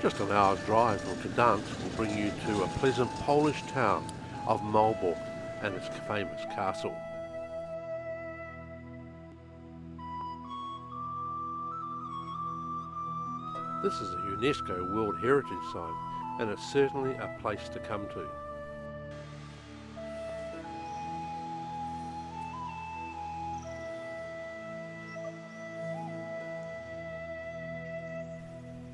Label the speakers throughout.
Speaker 1: Just an hour's drive from Gdansk will bring you to a pleasant Polish town of Malbork and its famous castle. This is a UNESCO World Heritage Site, and it's certainly a place to come to.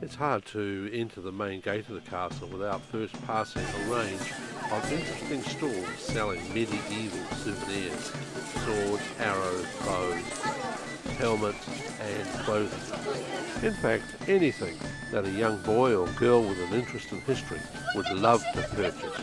Speaker 1: It's hard to enter the main gate of the castle without first passing a range of interesting stalls selling medieval souvenirs: swords, arrows, bows, helmets and clothing. In fact, anything that a young boy or girl with an interest in history would love to purchase.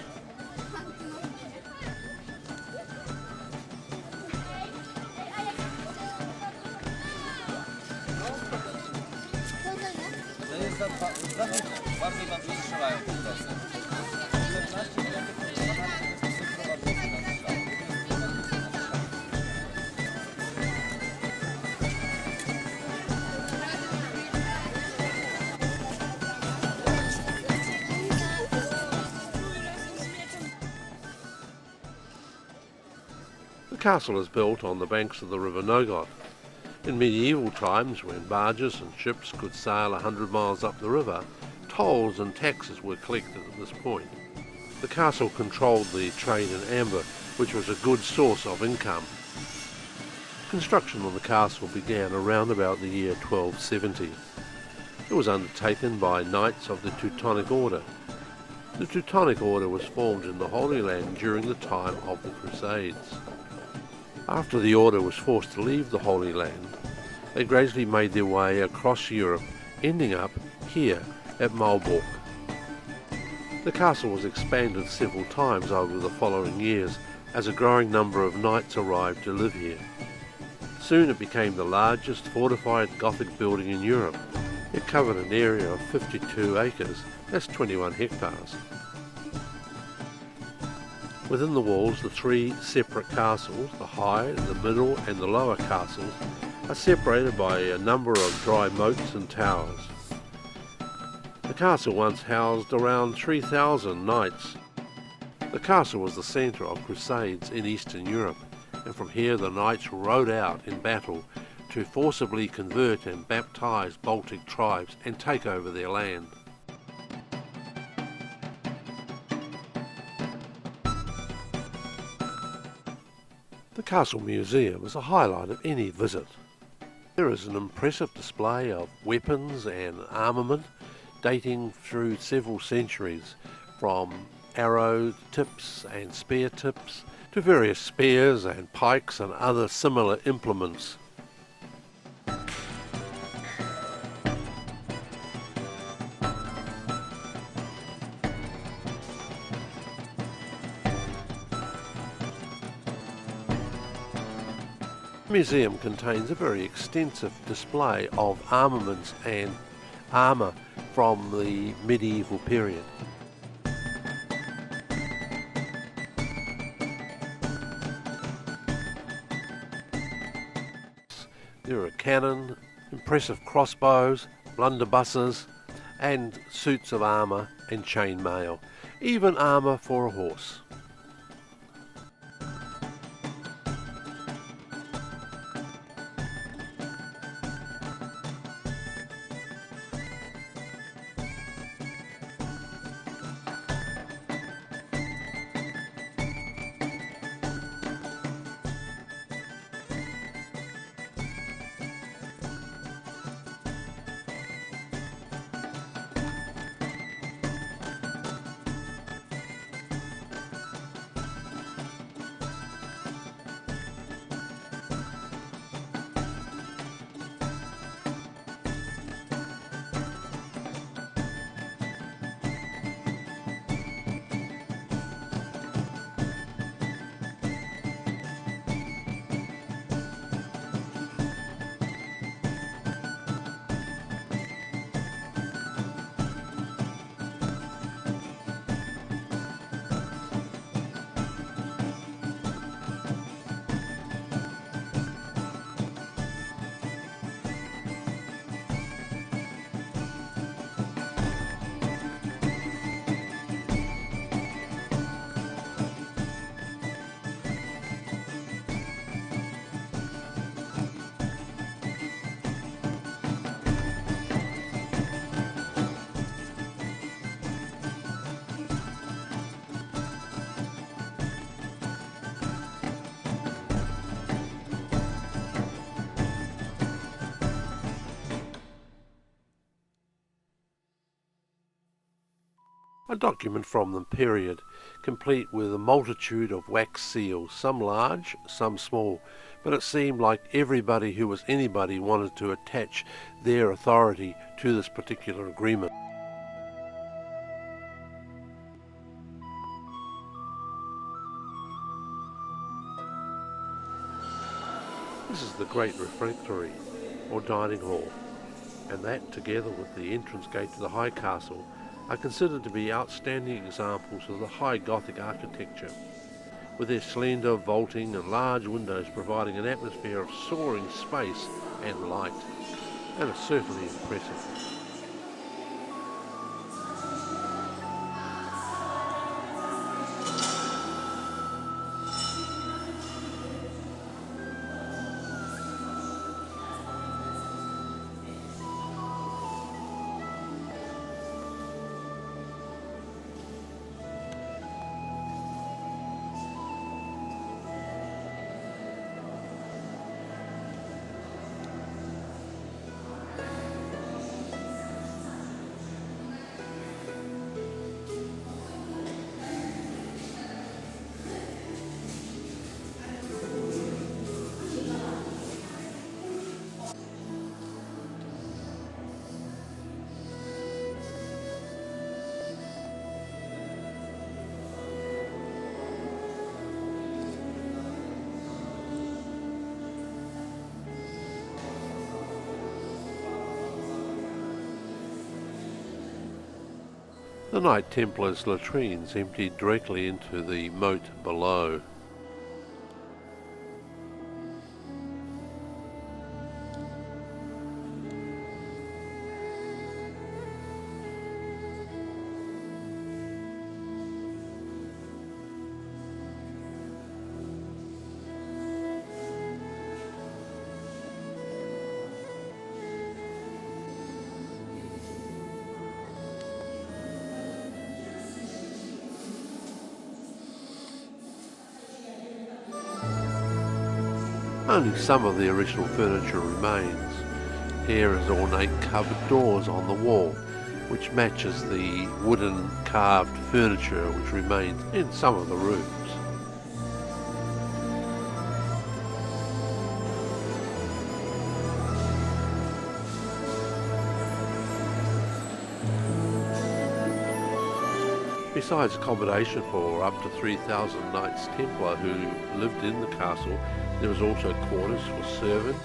Speaker 1: The castle is built on the banks of the river Nogot. In medieval times, when barges and ships could sail 100 miles up the river, tolls and taxes were collected at this point. The castle controlled the trade in amber, which was a good source of income. Construction of the castle began around about the year 1270. It was undertaken by knights of the Teutonic Order. The Teutonic Order was formed in the Holy Land during the time of the Crusades. After the order was forced to leave the Holy Land, they gradually made their way across Europe, ending up here at Malbork. The castle was expanded several times over the following years as a growing number of knights arrived to live here. Soon it became the largest fortified Gothic building in Europe. It covered an area of 52 acres, that's 21 hectares. Within the walls, the three separate castles, the high, the middle and the lower castles, are separated by a number of dry moats and towers. The castle once housed around 3,000 knights. The castle was the centre of crusades in Eastern Europe, and from here the knights rode out in battle to forcibly convert and baptise Baltic tribes and take over their land. The Castle Museum is a highlight of any visit. There is an impressive display of weapons and armament dating through several centuries, from arrow tips and spear tips to various spears and pikes and other similar implements. The museum contains a very extensive display of armaments and armour from the medieval period. There are cannon, impressive crossbows, blunderbusses and suits of armour and chainmail, even armour for a horse. A document from the period, complete with a multitude of wax seals, some large, some small, but it seemed like everybody who was anybody wanted to attach their authority to this particular agreement. This is the great refectory, or dining hall, and that, together with the entrance gate to the high castle, are considered to be outstanding examples of the high Gothic architecture, with their slender vaulting and large windows providing an atmosphere of soaring space and light, and it's certainly impressive. The Knight Templars' latrines emptied directly into the moat below. Only some of the original furniture remains. Here is ornate cupboard doors on the wall, which matches the wooden carved furniture which remains in some of the rooms. Besides accommodation for up to 3,000 Knights Templar who lived in the castle, there was also quarters for servants,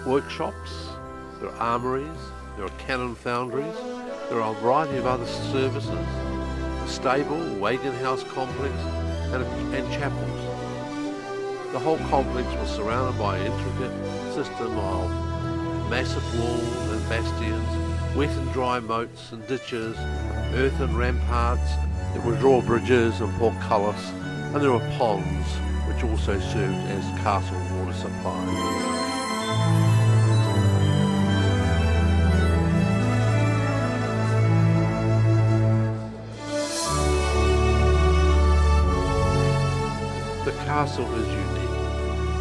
Speaker 1: workshops, there are armories, there are cannon foundries, there are a variety of other services, a stable, wagon house complex, and chapels. The whole complex was surrounded by an intricate system of massive walls and bastions, wet and dry moats and ditches, earthen ramparts, there were drawbridges and portcullis, and there were ponds which also served as castle water supply. The castle is unique,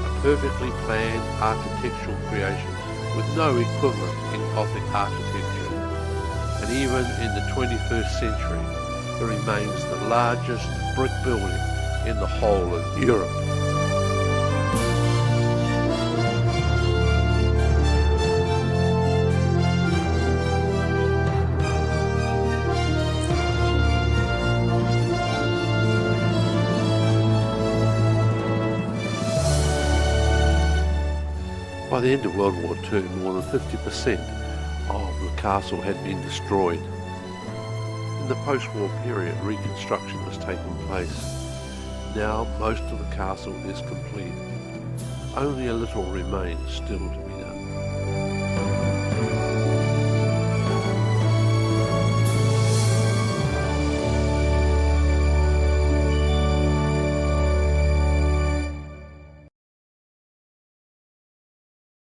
Speaker 1: a perfectly planned architectural creation with no equivalent in Gothic architecture, and even in the 21st century it remains the largest brick building in the whole of Europe. By the end of World War II, more than 50% of the castle had been destroyed. In the post-war period, reconstruction has taken place. Now most of the castle is complete. Only a little remains still to be